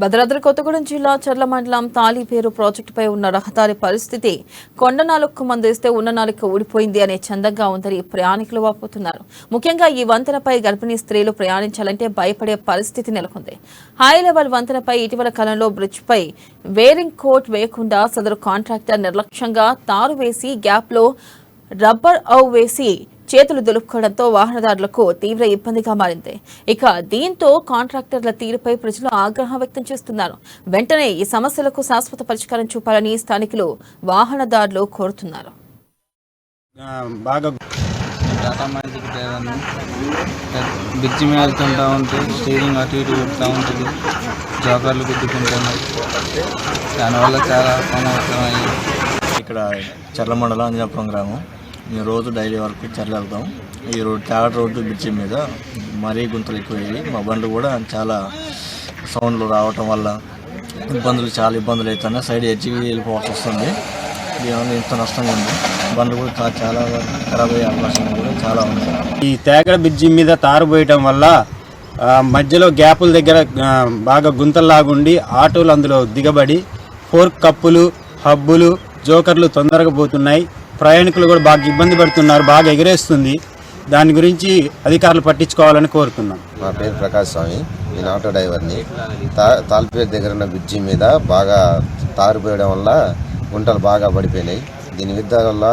భద్రాద్రి కొత్తగూడెం జిల్లా చర్ల మండలం తాళిపేరు ప్రాజెక్టుపై ఉన్న రహదారి పరిస్థితి కొండ నాలుగు మందేస్తే ఉన్న నాలుక ఊడిపోయింది అనే చందంగా ఉందని ప్రయాణికులు వాపోతున్నారు. ముఖ్యంగా ఈ వంతెనపై గర్భిణీ స్త్రీలు ప్రయాణించాలంటే భయపడే పరిస్థితి నెలకొంది. హై లెవెల్ వంతెనపై ఇటీవల కాలంలో బ్రిడ్జ్పై వేరింగ్ కోట్ వేయకుండా సదరు కాంట్రాక్టర్ నిర్లక్ష్యంగా తారు వేసి గ్యాప్లో రబ్బర్ వేసి చేతులు దులుపుకోవడంతో వాహనదారులకు తీవ్ర ఇబ్బందిగా మారింది. ఇక దీంతో కాంట్రాక్టర్ల తీరుపై ప్రజలు ఆగ్రహం వ్యక్తం చేస్తున్నారు. వెంటనే ఈ సమస్యలకు శాశ్వత పరిష్కారం చూపాలని స్థానికులు వాహనదారులు కోరుతున్నారు. బ్రిడ్జి మీద వెళ్తుంటా ఉంటే స్టీరింగ్ అటు ఇటు కొడుతూ ఉంటుంది, జోకర్లు గుద్దుకుంటున్నాయి. దానివల్ల చాలా ప్రమాదం అయ్యింది. ఇక్కడ చర్ల మండలం అంజనాపురం గ్రామం. మేము రోజు డైలీ వరకు చర్ల వెళ్తాం. ఈ థర్డ్ రోడ్డు బ్రిడ్జి మీద మరీ గుంతలు ఎక్కువయ్యాయి. మా బండ్లు కూడా చాలా సౌండ్లు రావటం వల్ల చాలా ఇబ్బందులు అవుతున్నాయి. సైడ్ ఎడ్జికి వెళ్ళిపోవాల్సి వస్తుంది. దీనివల్ల ఇంత నష్టంగా ఉంది. బండ్లు కూడా చాలా ఖరాబ్ అయ్యే అవకాశం కూడా చాలా ఉంది. ఈ తేగడ బ్రిడ్జి మీద తారు పోయటం వల్ల మధ్యలో గ్యాపుల దగ్గర బాగా గుంతల్లాగుండి ఆటోలు అందులో దిగబడి ఫోర్క్ కప్పులు, హబ్బులు, జోకర్లు తొందరగా పోతున్నాయి. ప్రయాణికులు కూడా బాగా ఇబ్బంది పడుతున్నారు. బాగా ఎగరేస్తుంది. దాని గురించి అధికారులు పట్టించుకోవాలని కోరుతున్నాం. నా పేరు ప్రకాష్ స్వామి, నేను ఆటో డ్రైవర్ని. తాల్పేరు దగ్గర ఉన్న బ్రిడ్జి మీద బాగా తారు పోయడం వల్ల గుంటలు బాగా పడిపోయినాయి. దీని వల్ల